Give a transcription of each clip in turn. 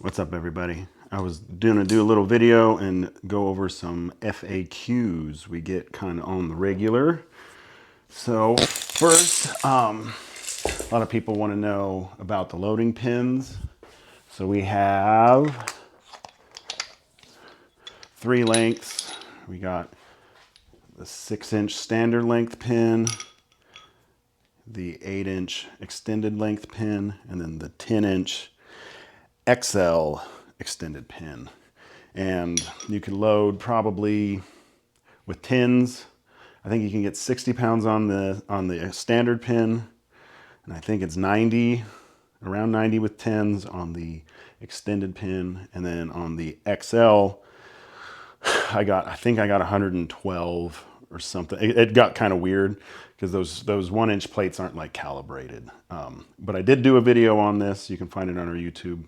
What's up, everybody? I was going to do a little video and go over some FAQs we get kind of on the regular. So first, a lot of people want to know about the loading pins. So we have 3 lengths. We got the 6-inch standard length pin, the 8-inch extended length pin, and then the 10-inch XL extended pin. And you can load probably with tins. I think you can get 60 pounds on the standard pin, and I think it's 90, around 90 with tins on the extended pin, and then on the XL, I think I got 112 or something. It got kind of weird because those 1-inch plates aren't like calibrated. But I did do a video on this. You can find it on our YouTube.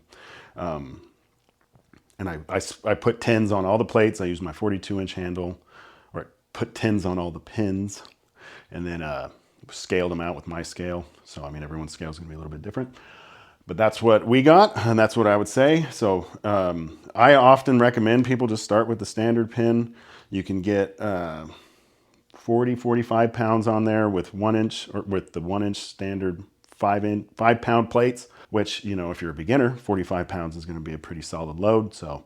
And I put tins on all the plates. I used my 42-inch handle, or I put tins on all the pins, and then scaled them out with my scale. So, I mean, everyone's scale is going to be a little bit different. But that's what we got, and that's what I would say. So I often recommend people just start with the standard pin. You can get 45 pounds on there with 1-inch, or with the 1-inch standard 5-pound plates, which, you know, if you're a beginner, 45 pounds is going to be a pretty solid load. So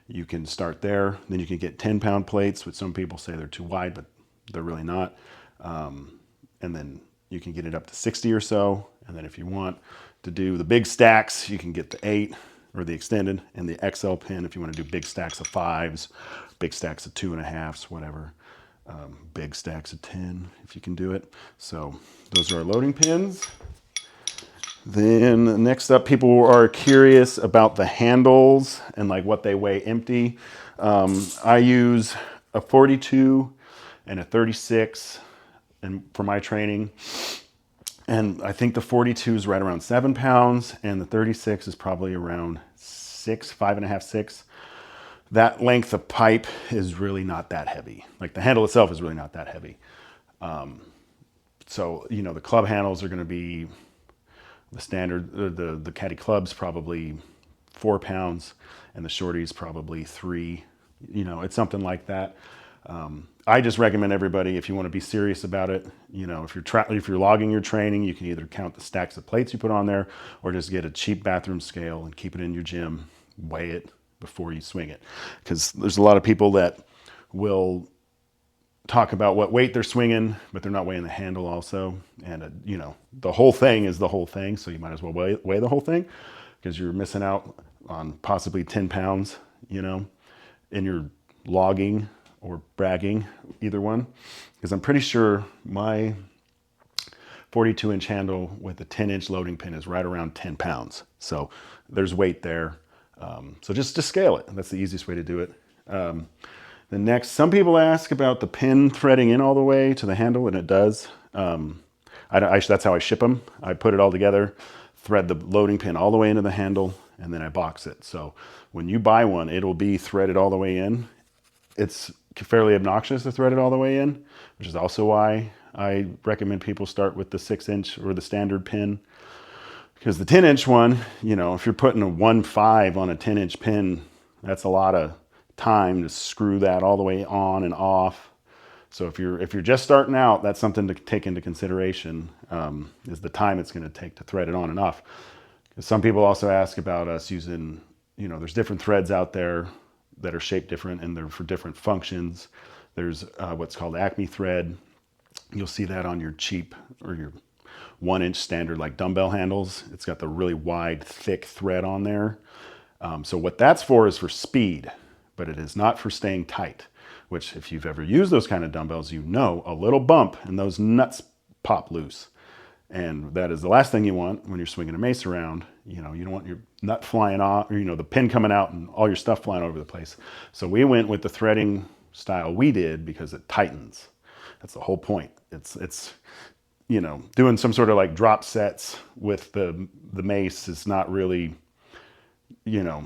you can start there. Then you can get 10-pound plates, which some people say they're too wide, but they're really not. And then you can get it up to 60 or so. And then if you want to do the big stacks, you can get the 8 or the extended and the XL pin if you want to do big stacks of 5s, big stacks of 2.5s, whatever. Big stacks of 10 if you can do it. So those are our loading pins. Then next up, people are curious about the handles and like what they weigh empty. I use a 42 and a 36 for my training. And I think the 42 is right around 7 pounds and the 36 is probably around 6, 5.5, 6. That length of pipe is really not that heavy. Like the handle itself is really not that heavy. So, you know, the club handles are going to be the standard, the caddy club's probably 4 pounds and the shorty's probably 3. You know, it's something like that. I just recommend everybody, if you want to be serious about it, you know, if you're logging your training, you can either count the stacks of plates you put on there or just get a cheap bathroom scale and keep it in your gym, weigh it before you swing it. Because there's a lot of people that will talk about what weight they're swinging, but they're not weighing the handle also. And, you know, the whole thing is the whole thing. So you might as well weigh the whole thing because you're missing out on possibly 10 pounds, you know, in your logging or bragging, either one. Because I'm pretty sure my 42-inch handle with a 10-inch loading pin is right around 10 pounds. So there's weight there. So just scale it. That's the easiest way to do it. The next, some people ask about the pin threading in all the way to the handle, and it does. That's how I ship them. I put it all together, thread the loading pin all the way into the handle, and then I box it. So when you buy one, it'll be threaded all the way in. It's fairly obnoxious to thread it all the way in, which is also why I recommend people start with the 6-inch or the standard pin. Because the 10-inch one, you know, if you're putting a 1.5 on a 10-inch pin, that's a lot of time to screw that all the way on and off. So if you're just starting out, that's something to take into consideration, is the time it's going to take to thread it on and off. Because some people also ask about us using, you know, there's different threads out there that are shaped different and they're for different functions. There's what's called Acme thread. You'll see that on your cheap or your 1-inch standard like dumbbell handles. It's got the really wide, thick thread on there. So what that's for is for speed, but it is not for staying tight, which if you've ever used those kind of dumbbells, you know a little bump and those nuts pop loose. And that is the last thing you want when you're swinging a mace around. You know, you don't want your nut flying off, or, you know, the pin coming out and all your stuff flying over the place. So we went with the threading style we did because it tightens. That's the whole point. It's you know, doing some sort of like drop sets with the mace is not really, you know,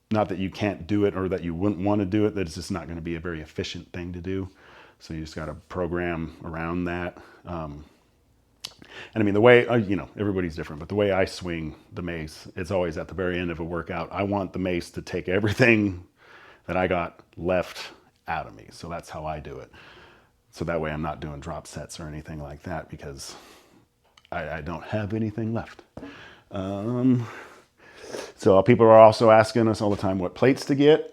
not that you can't do it or that you wouldn't want to do it. That's just not going to be a very efficient thing to do. So you just got to program around that. And I mean, the way, you know, everybody's different, but the way I swing the mace, it's always at the very end of a workout. I want the mace to take everything that I got left out of me. So that's how I do it. So that way I'm not doing drop sets or anything like that because I don't have anything left. So people are also asking us all the time what plates to get.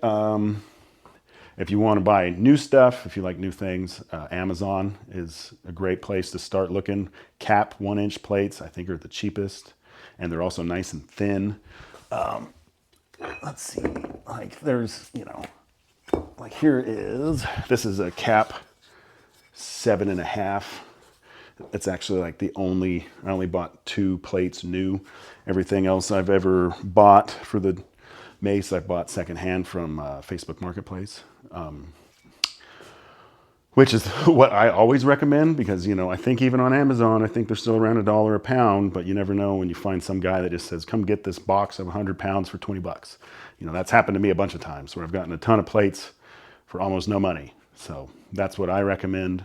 If you want to buy new stuff, if you like new things, Amazon is a great place to start looking. Cap 1-inch plates, I think, are the cheapest, and they're also nice and thin. Let's see, like there's, you know, like this is a Cap 7.5. It's actually like I only bought 2 plates new. Everything else I've ever bought for the Mace, I bought secondhand from Facebook Marketplace, which is what I always recommend because, you know, I think even on Amazon, I think they're still around $1 a pound, but you never know when you find some guy that just says, come get this box of 100 pounds for 20 bucks. You know, that's happened to me a bunch of times where I've gotten a ton of plates for almost no money. So that's what I recommend.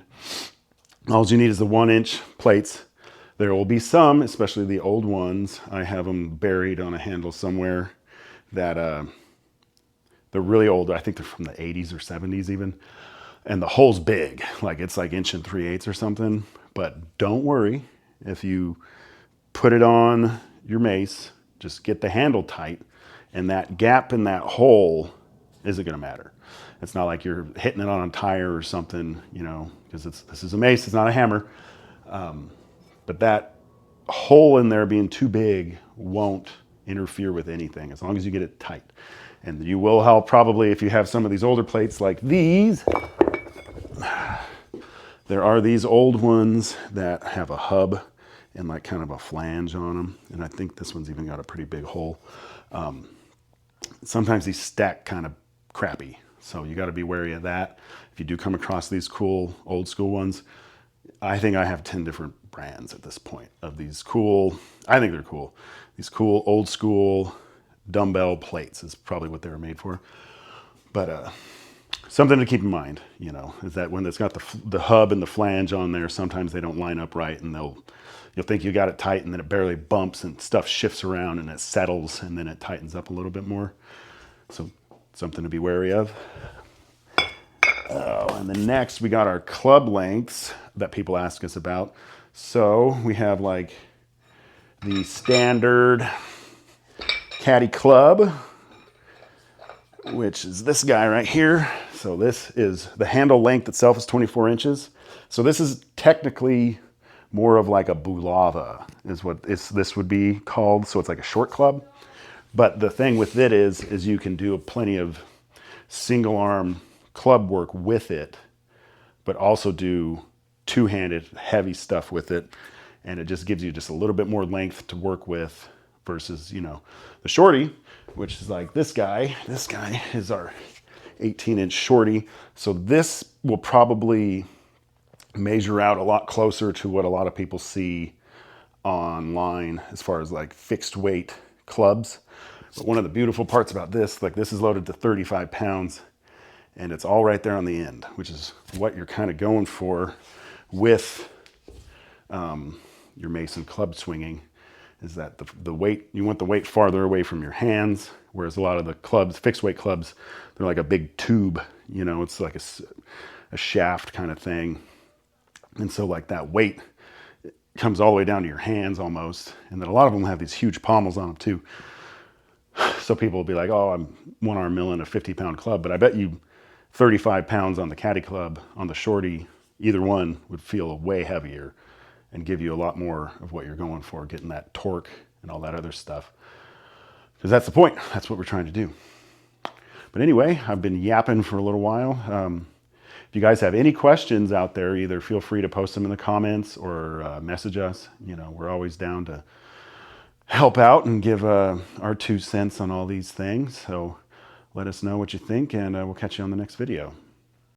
All you need is the 1-inch plates. There will be some, especially the old ones. I have them buried on a handle somewhere that they're really old. I think they're from the 80s or 70s even. And the hole's big, like it's like 1 3/8 or something. But don't worry, if you put it on your mace, just get the handle tight, and that gap in that hole isn't going to matter. It's not like you're hitting it on a tire or something, you know, because this is a mace, it's not a hammer. But that hole in there being too big won't interfere with anything as long as you get it tight. And you will help probably if you have some of these older plates like these. There are these old ones that have a hub and like kind of a flange on them. And I think this one's even got a pretty big hole. Sometimes these stack kind of crappy. So you got to be wary of that. If you do come across these cool old school ones, I think I have 10 different brands at this point of these cool, I think they're cool. These cool old school dumbbell plates is probably what they were made for. But something to keep in mind, you know, is that when it's got the hub and the flange on there, sometimes they don't line up right and you'll think you got it tight and then it barely bumps and stuff shifts around and it settles and then it tightens up a little bit more. So something to be wary of. Oh, and then next we got our club lengths that people ask us about. So we have like the standard caddy club, which is this guy right here. So this is the handle length itself is 24 inches. So this is technically more of like a bulava is what this would be called. So it's like a short club. But the thing with it is you can do plenty of single arm club work with it, but also do two-handed heavy stuff with it. And it just gives you just a little bit more length to work with versus, you know, the shorty, which is like this guy. This guy is our 18-inch shorty. So this will probably measure out a lot closer to what a lot of people see online as far as like fixed weight clubs. But one of the beautiful parts about this, like this is loaded to 35 pounds and it's all right there on the end, which is what you're kind of going for with your Mason club swinging, is that the weight, you want the weight farther away from your hands, whereas a lot of the clubs, fixed weight clubs, they're like a big tube, you know, it's like a shaft kind of thing. And so like that weight comes all the way down to your hands almost. And then a lot of them have these huge pommels on them too. So people will be like, oh, I'm one arm milling a 50-pound club, but I bet you 35 pounds on the caddy club, on the shorty, either one would feel way heavier and give you a lot more of what you're going for, getting that torque and all that other stuff. Because that's the point. That's what we're trying to do. But anyway, I've been yapping for a little while. If you guys have any questions out there, either feel free to post them in the comments or message us. You know, we're always down to help out and give our 2 cents on all these things. So let us know what you think, and we'll catch you on the next video.